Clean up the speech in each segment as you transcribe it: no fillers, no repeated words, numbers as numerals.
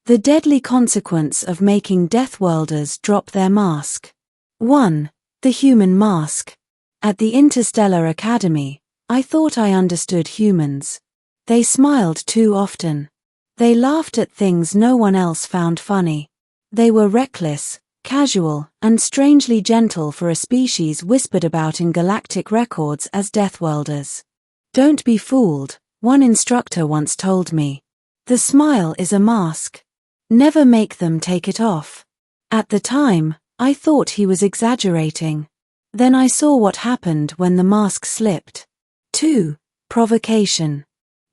The deadly consequence of making Deathworlders drop their mask. 1. The human mask. At the Interstellar Academy, I thought I understood humans. They smiled too often. They laughed at things no one else found funny. They were reckless, casual, and strangely gentle for a species whispered about in galactic records as Deathworlders. Don't be fooled, one instructor once told me. The smile is a mask. Never make them take it off. At the time, I thought he was exaggerating. Then I saw what happened when the mask slipped. 2. Provocation.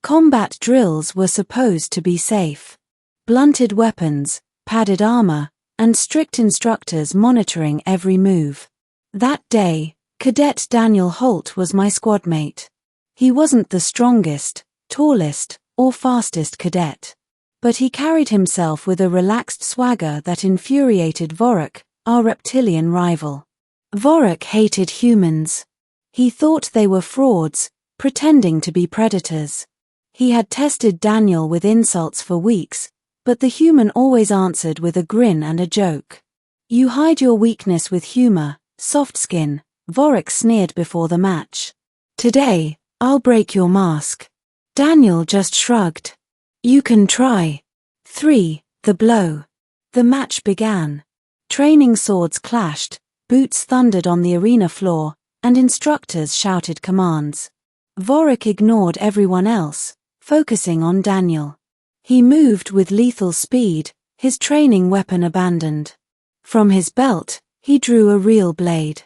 Combat drills were supposed to be safe. Blunted weapons, padded armor, and strict instructors monitoring every move. That day, Cadet Daniel Holt was my squadmate. He wasn't the strongest, tallest, or fastest cadet. But he carried himself with a relaxed swagger that infuriated Vorik, our reptilian rival. Vorik hated humans. He thought they were frauds, pretending to be predators. He had tested Daniel with insults for weeks, but the human always answered with a grin and a joke. You hide your weakness with humor, soft skin, Vorik sneered before the match. Today, I'll break your mask. Daniel just shrugged. You can try. 3. The blow. The match began. Training swords clashed, boots thundered on the arena floor, and instructors shouted commands. Vorik ignored everyone else, focusing on Daniel. He moved with lethal speed, his training weapon abandoned. From his belt, he drew a real blade.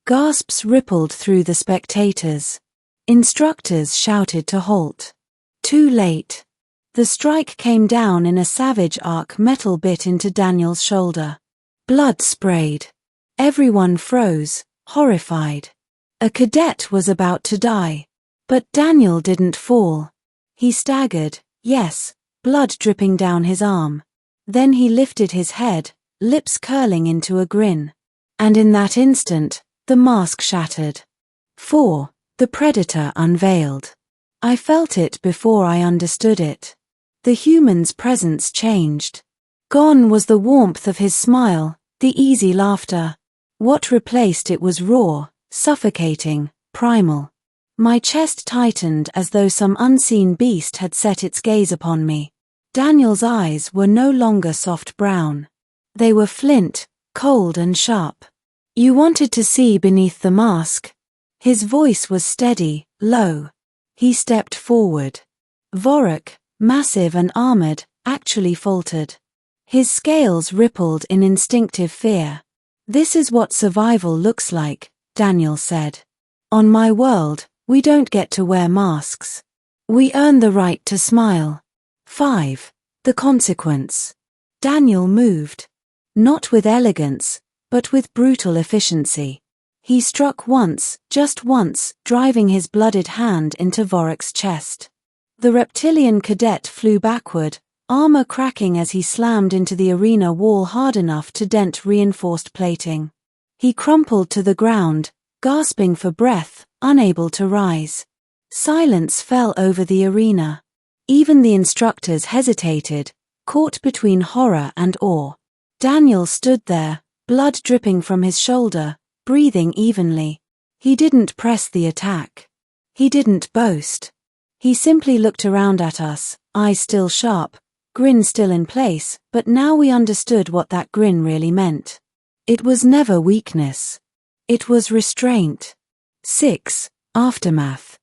Gasps rippled through the spectators. Instructors shouted to halt. Too late. The strike came down in a savage arc. Metal bit into Daniel's shoulder. Blood sprayed. Everyone froze, horrified. A cadet was about to die. But Daniel didn't fall. He staggered, yes, blood dripping down his arm. Then he lifted his head, lips curling into a grin. And in that instant, the mask shattered. 4. The Predator unveiled. I felt it before I understood it. The human's presence changed. Gone was the warmth of his smile, the easy laughter. What replaced it was raw, suffocating, primal. My chest tightened as though some unseen beast had set its gaze upon me. Daniel's eyes were no longer soft brown. They were flint, cold and sharp. You wanted to see beneath the mask. His voice was steady, low. He stepped forward. Vorik, massive and armored, actually faltered. His scales rippled in instinctive fear. This is what survival looks like, Daniel said. On my world, we don't get to wear masks. We earn the right to smile. 5. The consequence. Daniel moved. Not with elegance, but with brutal efficiency. He struck once, just once, driving his blooded hand into Vorik's chest. The reptilian cadet flew backward, armor cracking as he slammed into the arena wall hard enough to dent reinforced plating. He crumpled to the ground, gasping for breath, unable to rise. Silence fell over the arena. Even the instructors hesitated, caught between horror and awe. Daniel stood there, blood dripping from his shoulder, breathing evenly. He didn't press the attack. He didn't boast. He simply looked around at us, eyes still sharp, grin still in place, but now we understood what that grin really meant. It was never weakness. It was restraint. 6. Aftermath.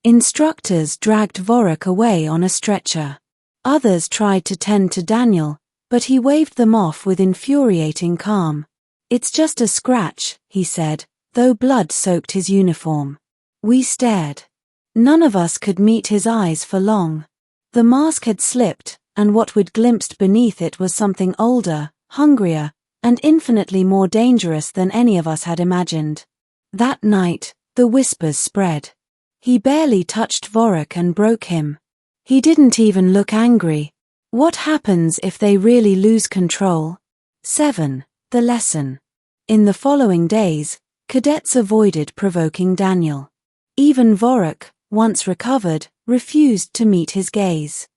Instructors dragged Vorik away on a stretcher. Others tried to tend to Daniel, but he waved them off with infuriating calm. It's just a scratch, he said, though blood soaked his uniform. We stared. None of us could meet his eyes for long. The mask had slipped, and what we'd glimpsed beneath it was something older, hungrier, and infinitely more dangerous than any of us had imagined. That night, the whispers spread. He barely touched Vorik and broke him. He didn't even look angry. What happens if they really lose control? 7. The lesson. In the following days, cadets avoided provoking Daniel. Even Vorik, once recovered, refused to meet his gaze.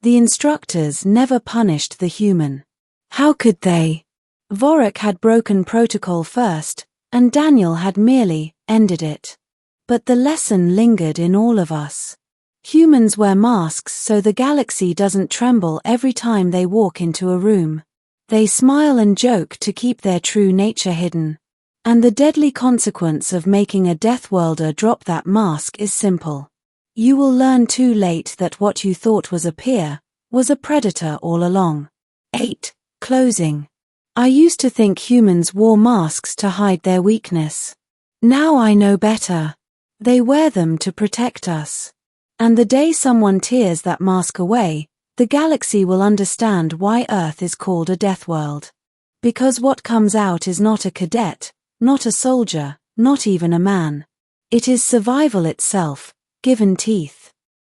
The instructors never punished the human. How could they? Vorik had broken protocol first, and Daniel had merely ended it. But the lesson lingered in all of us. Humans wear masks so the galaxy doesn't tremble every time they walk into a room. They smile and joke to keep their true nature hidden. And the deadly consequence of making a deathworlder drop that mask is simple. You will learn too late that what you thought was a peer was a predator all along. 8. Closing. I used to think humans wore masks to hide their weakness. Now I know better. They wear them to protect us. And the day someone tears that mask away, the galaxy will understand why Earth is called a death world. Because what comes out is not a cadet, not a soldier, not even a man. It is survival itself, given teeth.